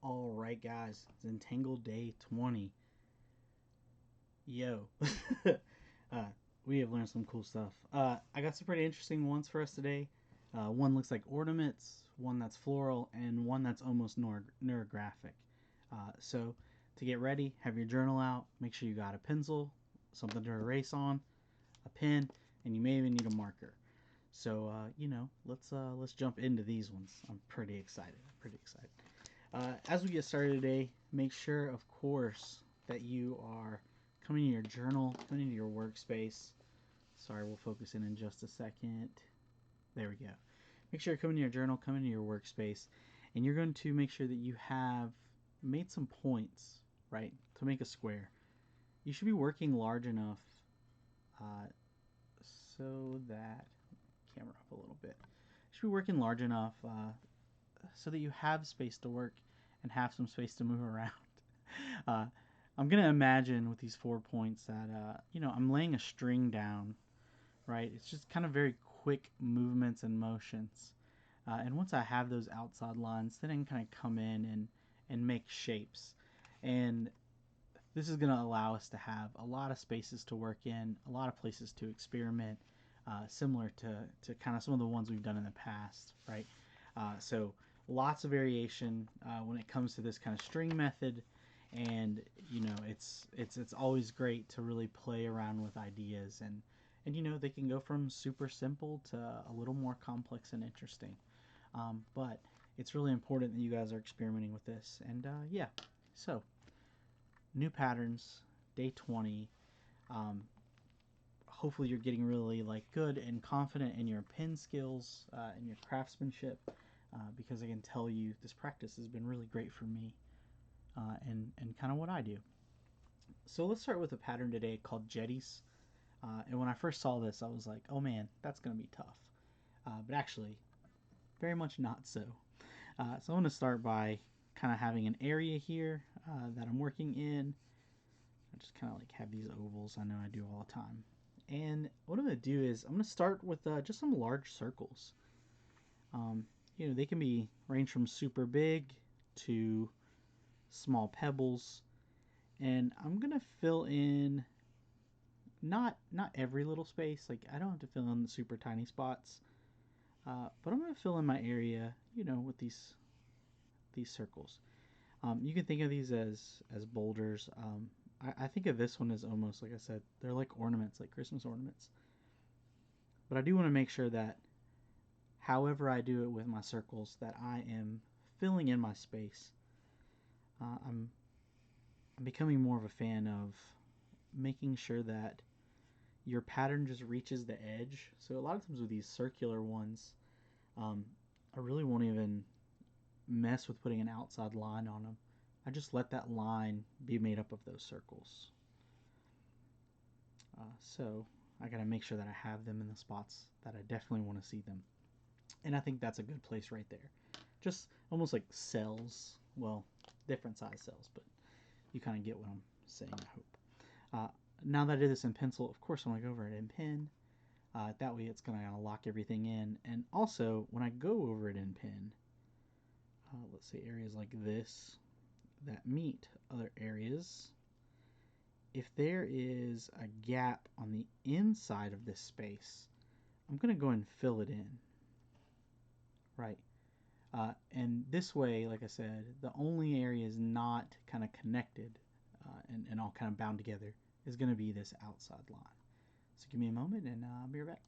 All right, guys, Zentangle day 20. Yo, uh, we have learned some cool stuff. I got some pretty interesting ones for us today. One looks like ornaments, one that's floral, and one that's almost neurographic. So, to get ready, have your journal out. Make sure you got a pencil, something to erase on, a pen, and you may even need a marker. So, let's jump into these ones. I'm pretty excited. As we get started today, make sure, of course, that you are coming to your journal, coming into your workspace. Sorry, we'll focus in just a second. There we go. Make sure you're coming to your journal, coming to your workspace, and you're going to make sure that you have made some points, right, to make a square. You should be working large enough so that, camera up a little bit. You should be working large enough so that you have space to work and have some space to move around. uh, I'm gonna imagine with these 4 points that I'm laying a string down, right? It's just kind of very quick movements and motions, and once I have those outside lines, then I can kind of come in and make shapes, and this is gonna allow us to have a lot of spaces to work in, a lot of places to experiment, similar to kind of some of the ones we've done in the past, right? So lots of variation when it comes to this kind of string method, and it's always great to really play around with ideas, and they can go from super simple to a little more complex and interesting, but it's really important that you guys are experimenting with this. And so new patterns, day 20. Hopefully you're getting really good and confident in your pen skills and your craftsmanship, because I can tell you this practice has been really great for me, and kind of what I do. So let's start with a pattern today called Jetties. And when I first saw this, I was like, oh man, that's going to be tough. But actually, very much not so. So I'm going to start by kind of having an area here that I'm working in. I just kind of have these ovals I know I do all the time. And what I'm going to do is I'm going to start with just some large circles. Um, they can be range from super big to small pebbles, and I'm gonna fill in not every little space. Like, I don't have to fill in the super tiny spots, but I'm gonna fill in my area, with these circles. You can think of these as boulders. I think of this one as almost, like I said, they're like ornaments, like Christmas ornaments. But I do want to make sure that however I do it with my circles, that I am filling in my space. I'm becoming more of a fan of making sure that your pattern just reaches the edge. So a lot of times with these circular ones, I really won't even mess with putting an outside line on them. I just let that line be made up of those circles. So I gotta make sure that I have them in the spots that I definitely want to see them. And I think that's a good place right there. Just almost like cells. Well, different size cells, but you kind of get what I'm saying, I hope. Now that I did this in pencil, of course I'm going to go over it in pen. That way it's going to lock everything in. And also, when I go over it in pen, let's say areas like this that meet other areas, if there is a gap on the inside of this space, I'm going to go and fill it in, right? And this way, like I said, the only area is not kind of connected and all kind of bound together is going to be this outside line. So give me a moment and I'll be right back.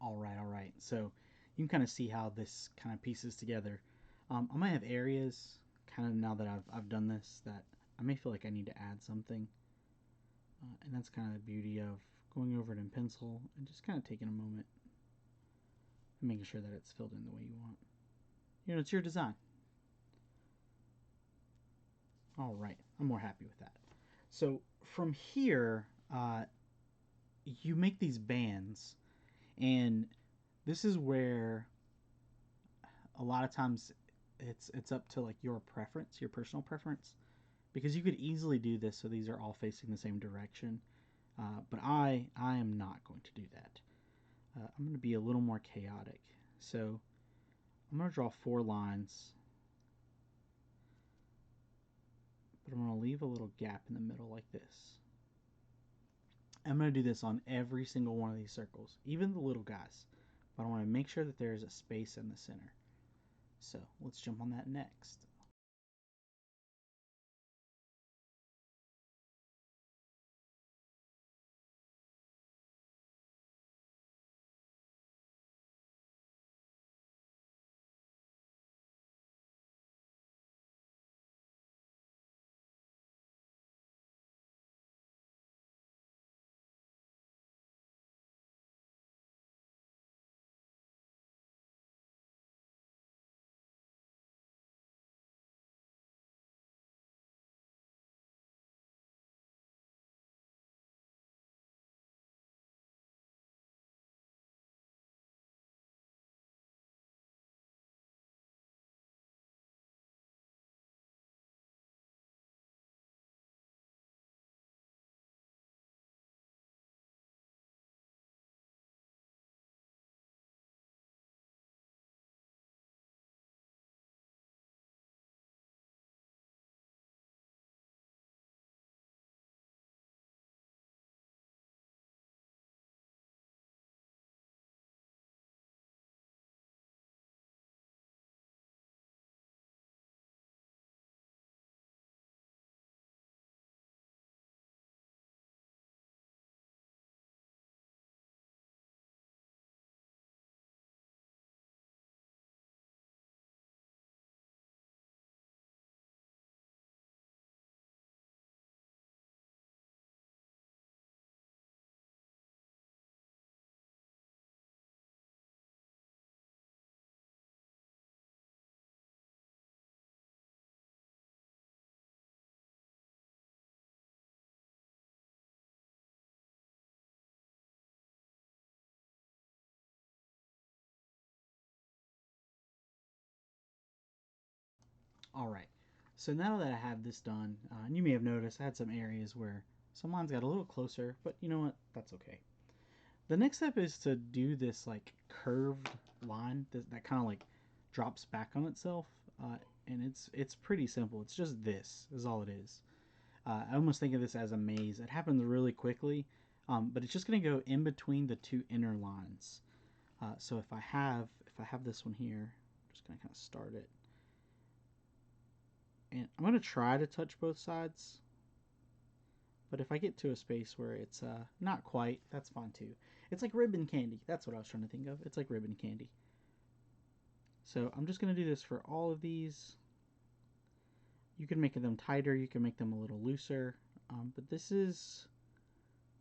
All right, all right. So you can kind of see how this kind of pieces together. I might have areas, kind of now that I've done this, that I may feel like I need to add something. And that's kind of the beauty of going over it in pencil and just kind of taking a moment and making sure that it's filled in the way you want. You know, it's your design. All right, I'm more happy with that. So from here, you make these bands, and this is where a lot of times it's up to like your preference, your personal preference, because you could easily do this so these are all facing the same direction. But I am not going to do that. I'm going to be a little more chaotic. So I'm going to draw 4 lines, but I'm going to leave a little gap in the middle like this. I'm going to do this on every single one of these circles, even the little guys. But I want to make sure that there's a space in the center. So let's jump on that next. All right. So now that I have this done, and you may have noticed I had some areas where some lines got a little closer, but you know what? That's okay. The next step is to do this like curved line that kind of like drops back on itself, and it's pretty simple. It's just this is all it is. I almost think of this as a maze. It happens really quickly, but it's just going to go in between the 2 inner lines. So if I have this one here, I'm just going to kind of start it, and I'm going to try to touch both sides. But if I get to a space where it's not quite, that's fine too. It's like ribbon candy. That's what I was trying to think of. It's like ribbon candy. So I'm just going to do this for all of these. You can make them tighter. You can make them a little looser. But this is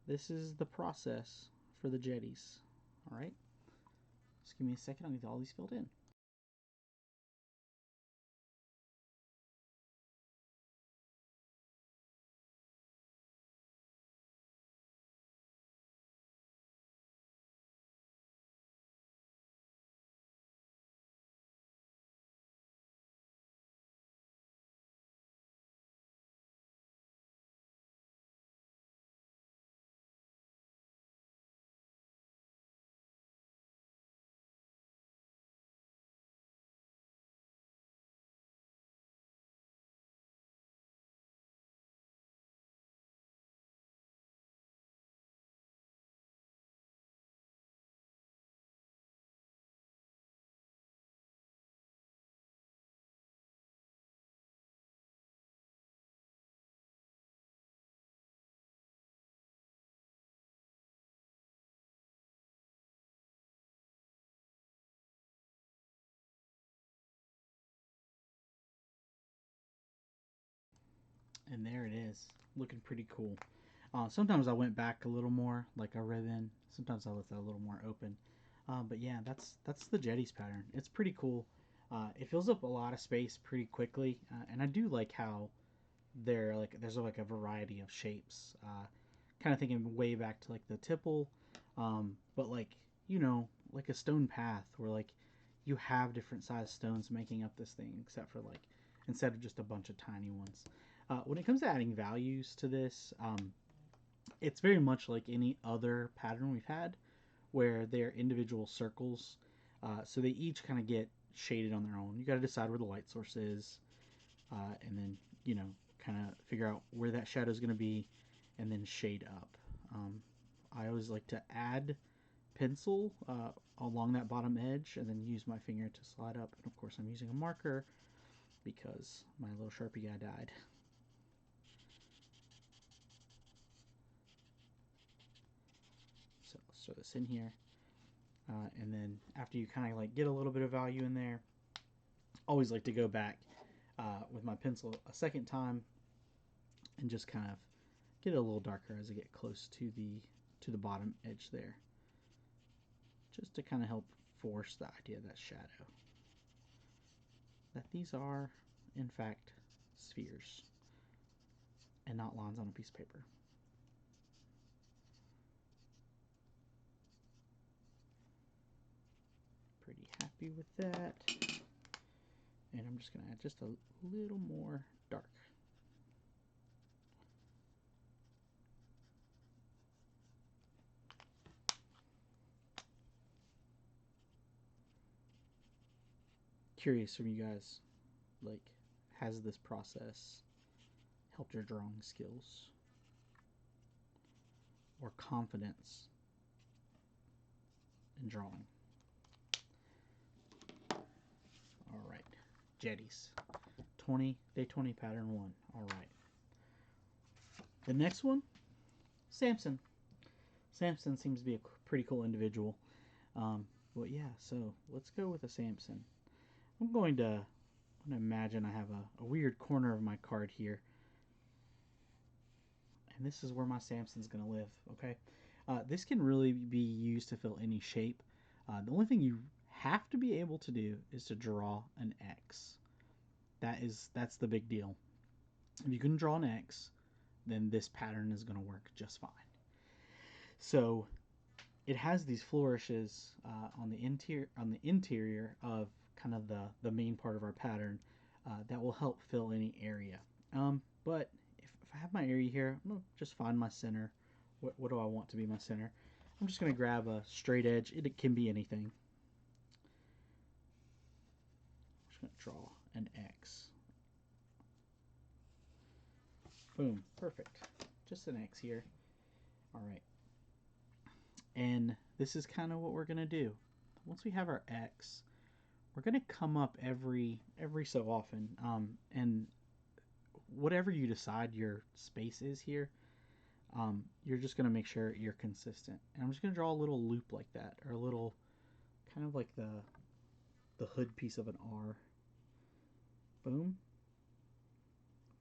the process for the jetties. All right. Just give me a second. I'll get all these filled in. And there it is, looking pretty cool. Sometimes I went back a little more, like a ribbon. Sometimes I left that a little more open. But yeah, that's the Jetties pattern. It's pretty cool. It fills up a lot of space pretty quickly, and I do like how there's like a variety of shapes. Kind of thinking way back to like the tipple, but like like a stone path where like you have different sized stones making up this thing, except for like instead of just a bunch of tiny ones. When it comes to adding values to this, it's very much like any other pattern we've had, where they're individual circles. So they each kind of get shaded on their own. You got to decide where the light source is, and then kind of figure out where that shadow is going to be, and then shade up. I always like to add pencil along that bottom edge, and then use my finger to slide up. And of course, I'm using a marker because my little Sharpie guy died. So let's throw this in here. And then after you kind of like get a little bit of value in there, always like to go back with my pencil a second time and just kind of get it a little darker as I get close to the bottom edge there, just to kind of help force the idea of that shadow, that these are in fact spheres and not lines on a piece of paper. Pretty happy with that. And I'm just going to add just a little more dark. Curious from you guys, like, has this process helped your drawing skills or confidence in drawing? All right, Jetties, day 20 pattern 1. All right. The next one, Sampson. Sampson seems to be a pretty cool individual. But yeah, so let's go with a Sampson. I'm going to imagine I have a weird corner of my card here. And this is where my Sampson's going to live, okay? This can really be used to fill any shape. The only thing you have to be able to do is to draw an X. That's the big deal. If you can draw an X, then this pattern is going to work just fine. So it has these flourishes on the interior of kind of the main part of our pattern that will help fill any area. But if I have my area here, I'm going to just find my center. What do I want to be my center? I'm just going to grab a straight edge. It can be anything. I'm just going to draw an X. Boom, perfect. Just an X here. All right. And this is kind of what we're going to do. Once we have our X, we're going to come up every so often. And whatever you decide your space is here, you're just going to make sure you're consistent. And I'm just going to draw a little loop like that, or a little kind of like the hood piece of an R. Boom.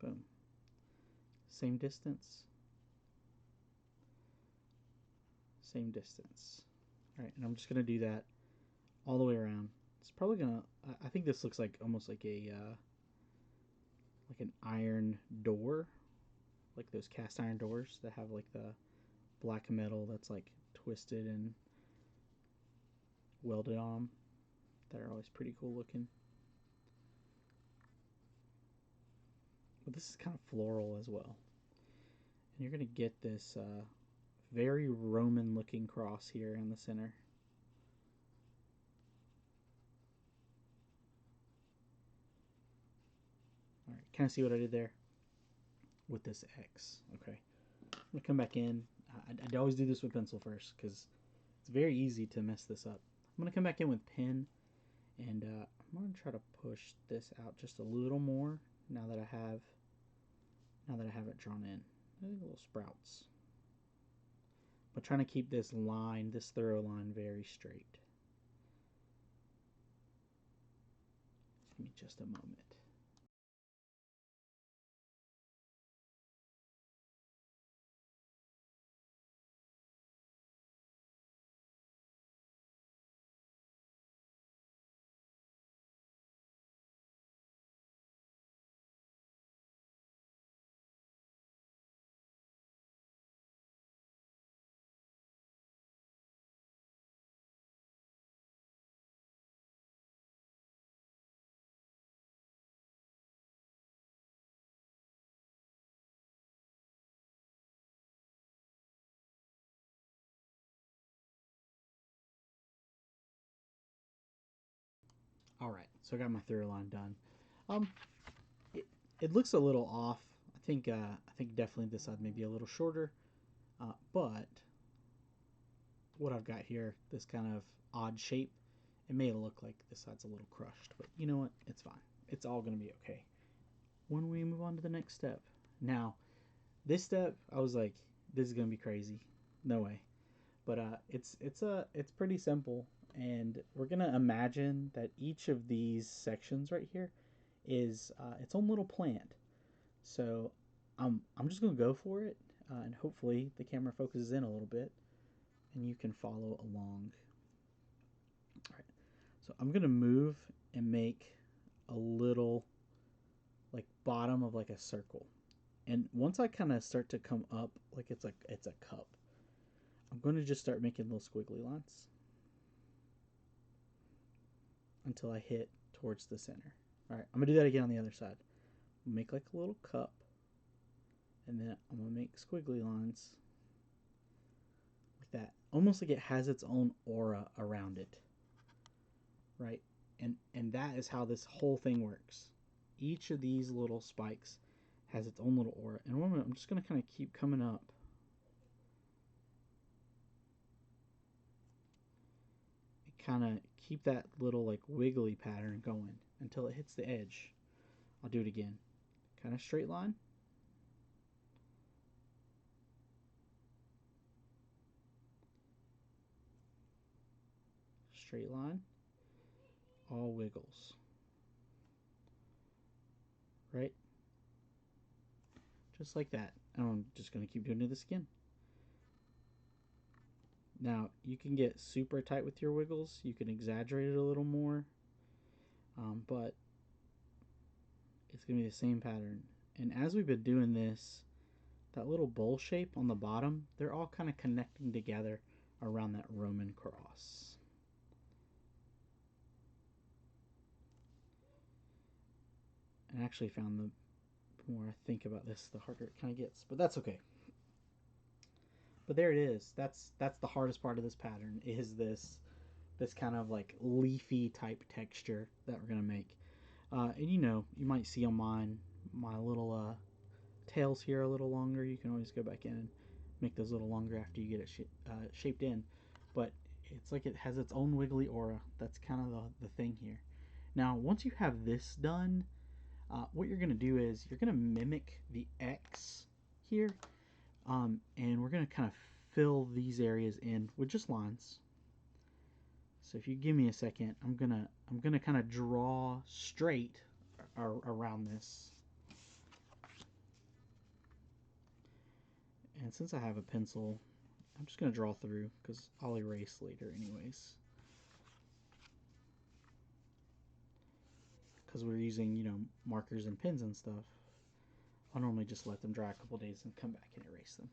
Boom. Same distance. Same distance. All right, and I'm just going to do that all the way around. It's probably going to, I think this looks like almost like a, like an iron door, like those cast iron doors that have like the black metal that's like twisted and welded on them, that are always pretty cool looking. But this is kind of floral as well. And you're going to get this very Roman looking cross here in the center. All right, kind of see what I did there with this X. Okay, I'm going to come back in. I'd always do this with pencil first because it's very easy to mess this up. I'm going to come back in with pen, and I'm going to try to push this out just a little more now that I have it drawn in. Little sprouts. But trying to keep this line, this thorough line, very straight. Give me just a moment. All right, so I got my through line done. Um, it, it looks a little off. I think definitely this side may be a little shorter, but what I've got here, this kind of odd shape, it may look like this side's a little crushed, but you know what? It's fine. It's all gonna be okay. When we move on to the next step, now this step, I was like, this is gonna be crazy. No way. But it's pretty simple, and we're gonna imagine that each of these sections right here is its own little plant. So I'm just gonna go for it, and hopefully the camera focuses in a little bit, and you can follow along. All right. So I'm gonna move and make a little like bottom of like a circle, and once I kind of start to come up like it's a cup, I'm going to just start making little squiggly lines until I hit towards the center. All right, I'm gonna do that again on the other side. Make like a little cup, and then I'm gonna make squiggly lines like that, almost like it has its own aura around it, right? And that is how this whole thing works. Each of these little spikes has its own little aura, and I'm just gonna kind of keep coming up. Kind of keep that little like wiggly pattern going until it hits the edge. I'll do it again. Kind of straight line. Straight line. All wiggles. Right? Just like that. And I'm just going to keep doing this again. Now, you can get super tight with your wiggles. You can exaggerate it a little more. But it's going to be the same pattern. And as we've been doing this, that little bowl shape on the bottom, they're all kind of connecting together around that Roman cross. And I actually found the more I think about this, the harder it kind of gets. But that's okay. But there it is. That's the hardest part of this pattern is this kind of like leafy type texture that we're gonna make. And you know, you might see on mine my little tails here a little longer. You can always go back in and make those a little longer after you get it shaped in. But it's like it has its own wiggly aura. That's kind of the thing here. Now, once you have this done, what you're going to do is you're going to mimic the X here, and we're going to kind of fill these areas in with just lines. So if you give me a second, I'm gonna kind of draw straight around this. And since I have a pencil, I'm just gonna draw through because I'll erase later anyways. Because we're using, you know, markers and pens and stuff. I'll normally just let them dry a couple days and come back and erase them.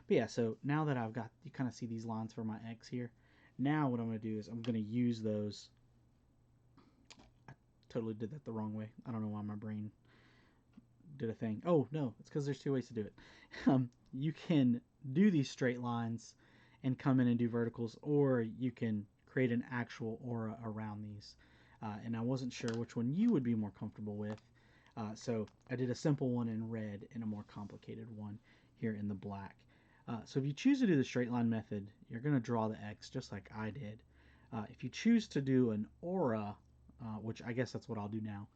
But yeah, so now that I've got, you kind of see these lines for my X here. Now what I'm going to do is I'm going to use those. I totally did that the wrong way. I don't know why my brain did a thing. Oh, no, it's because there's two ways to do it. You can do these straight lines and come in and do verticals, or you can create an actual aura around these. And I wasn't sure which one you would be more comfortable with. So I did a simple one in red and a more complicated one here in the black. So if you choose to do the straight line method, you're going to draw the X just like I did. If you choose to do an aura, which I guess that's what I'll do now,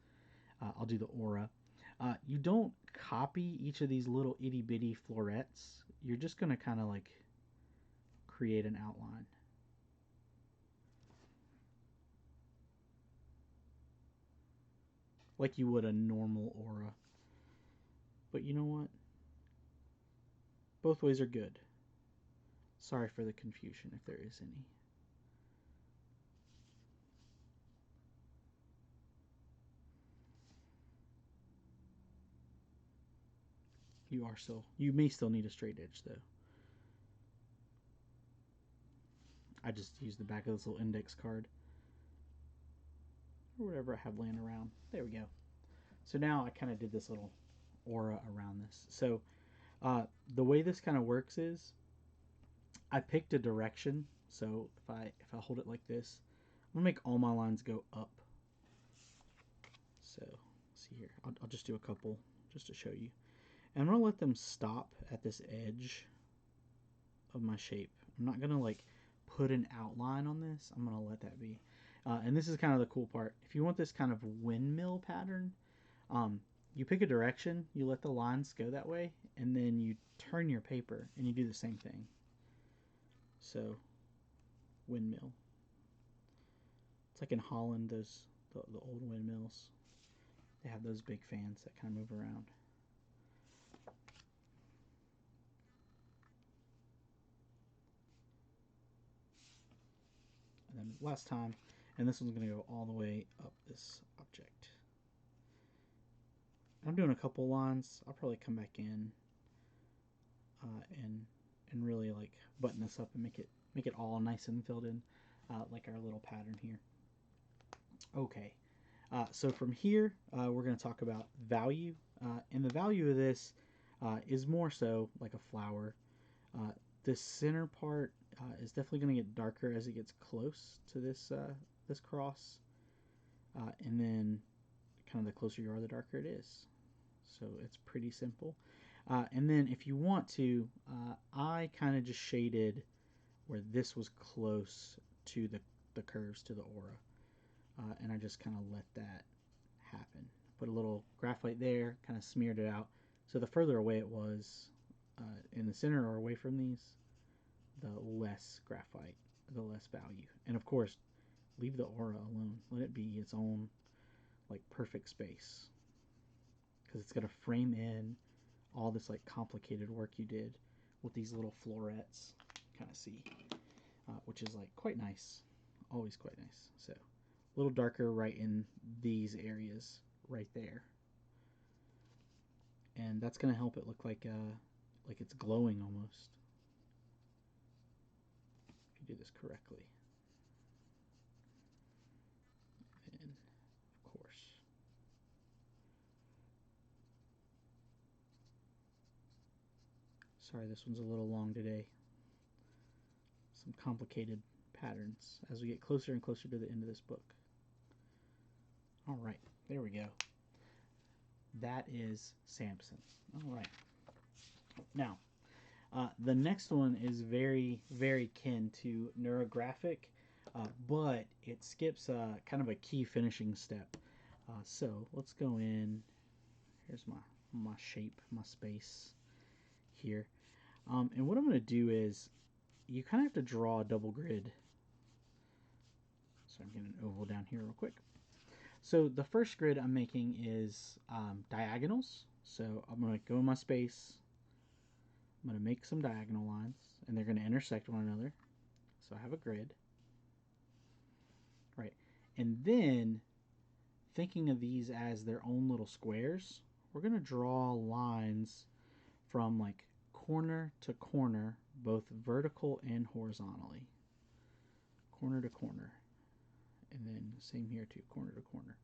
I'll do the aura. You don't copy each of these little itty bitty florets. You're just going to kind of like create an outline. Like you would a normal aura. But you know what? Both ways are good. Sorry for the confusion if there is any. You may still need a straight edge though. I just used the back of this little index card or whatever I have laying around. There we go. So now I kind of did this little aura around this. So the way this kind of works is I picked a direction. So if I hold it like this, I'm gonna make all my lines go up. So, see here, I'll just do a couple just to show you. And I'm going to let them stop at this edge of my shape. I'm not going to like put an outline on this. I'm going to let that be. And this is kind of the cool part. If you want this kind of windmill pattern, you pick a direction, you let the lines go that way, and then you turn your paper and you do the same thing. So, windmill. It's like in Holland, those the old windmills. They have those big fans that kind of move around. And then last time, and this one's going to go all the way up this object. I'm doing a couple lines. I'll probably come back in and really like button this up and make it all nice and filled in, like our little pattern here. Okay, so from here we're going to talk about value, and the value of this is more so like a flower. This center part is definitely going to get darker as it gets close to this this cross, and then kind of the closer you are, the darker it is. So it's pretty simple. And then if you want to, I kind of just shaded where this was close to the curves, to the aura. And I just kind of let that happen. Put a little graphite there, kind of smeared it out. So the further away it was in the center or away from these, the less graphite, the less value. And of course, leave the aura alone. Let it be its own like perfect space, because it's going to frame in all this like complicated work you did with these little florets. Kind of see, which is like quite nice, always quite nice. So a little darker right in these areas right there, and that's going to help it look like it's glowing almost, if you do this correctly. And of course, sorry, this one's a little long today. Some complicated patterns as we get closer and closer to the end of this book. All right, there we go. That is Sampson. All right. Now, the next one is very, very kin to neurographic, but it skips kind of a key finishing step. So let's go in. Here's my shape, my space here. And what I'm going to do is, you kind of have to draw a double grid. So I'm getting an oval down here real quick. So the first grid I'm making is diagonals. So I'm going to go in my space. I'm going to make some diagonal lines, and they're going to intersect one another. So I have a grid. Right. And then, thinking of these as their own little squares, we're going to draw lines from like corner to corner, both vertical and horizontally. Corner to corner. And then same here too, corner to corner.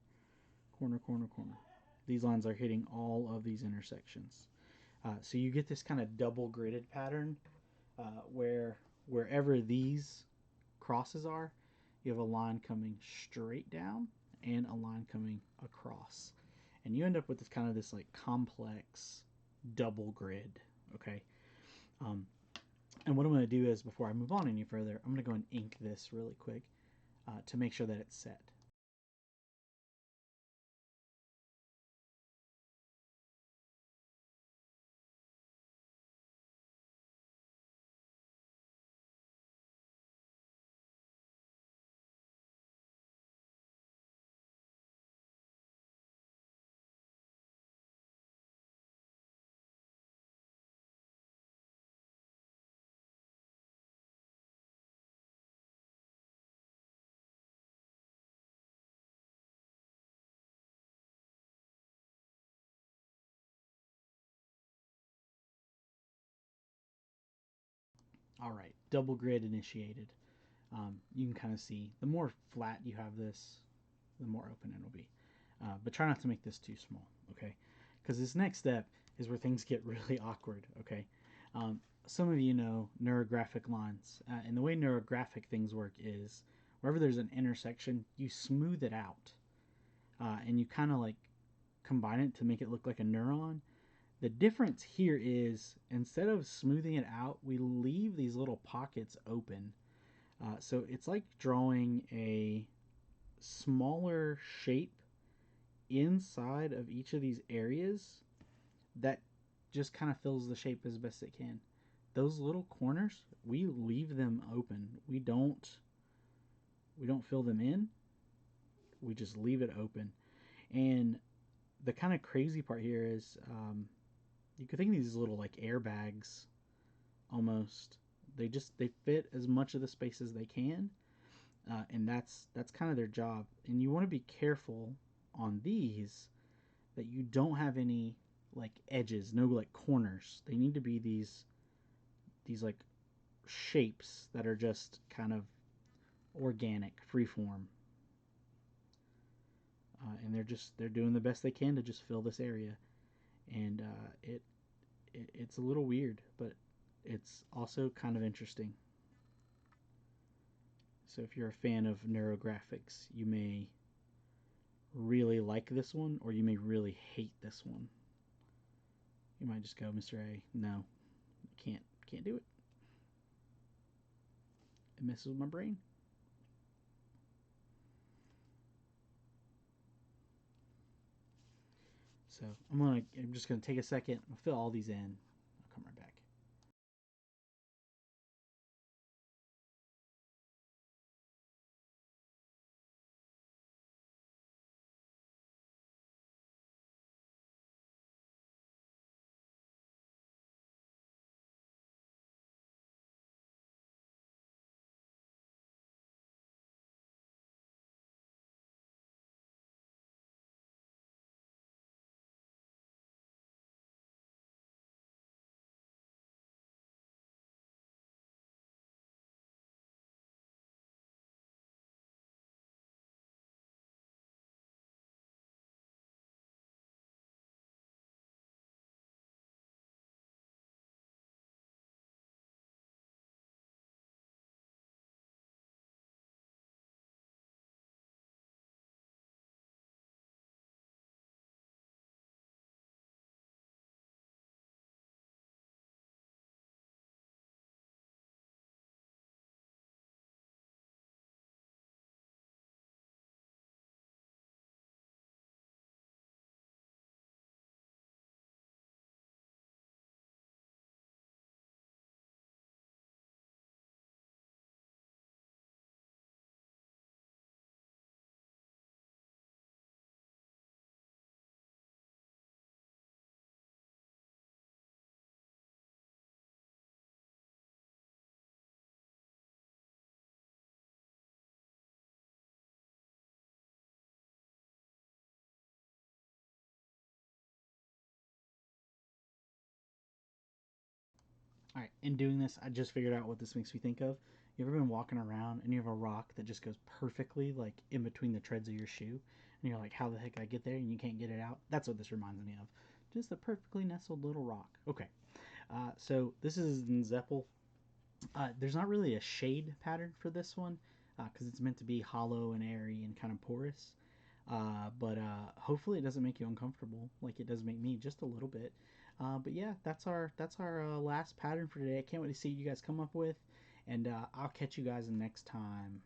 Corner, corner, corner. These lines are hitting all of these intersections. So you get this kind of double gridded pattern where wherever these crosses are, you have a line coming straight down and a line coming across. And you end up with this kind of this like complex double grid, okay? And what I'm going to do is, before I move on any further, I'm going to go and ink this really quick to make sure that it's set. All right, double grid initiated. You can kind of see, the more flat you have this, the more open it'll be. But try not to make this too small, okay? Because this next step is where things get really awkward, okay? Some of you know neurographic lines. And the way neurographic things work is, wherever there's an intersection, you smooth it out. and you kind of like combine it to make it look like a neuron. The difference here is instead of smoothing it out, we leave these little pockets open. So it's like drawing a smaller shape inside of each of these areas that just kind of fills the shape as best it can. Those little corners, we leave them open. We don't fill them in. We just leave it open. And the kind of crazy part here is you could think of these little like airbags almost. They fit as much of the space as they can, and that's kind of their job. And you want to be careful on these that you don't have any like edges, no like corners. They need to be these like shapes that are just kind of organic, freeform, and they're doing the best they can to just fill this area. And it's a little weird, but it's also kind of interesting. So if you're a fan of neurographics, you may really like this one, or you may really hate this one. You might just go, Mr. A, no, can't do it. It messes with my brain. So I'm just gonna take a second. I'll fill all these in. I'll come right back. All right, in doing this, I just figured out what this makes me think of. You ever been walking around and you have a rock that just goes perfectly like in between the treads of your shoe, and you're like, "How the heck did I get there?" And you can't get it out. That's what this reminds me of. Just a perfectly nestled little rock. Okay, so this is Nzeppel. There's not really a shade pattern for this one because it's meant to be hollow and airy and kind of porous. But hopefully it doesn't make you uncomfortable like it does make me just a little bit. But yeah, that's our last pattern for today. I can't wait to see what you guys come up with, and I'll catch you guys next time.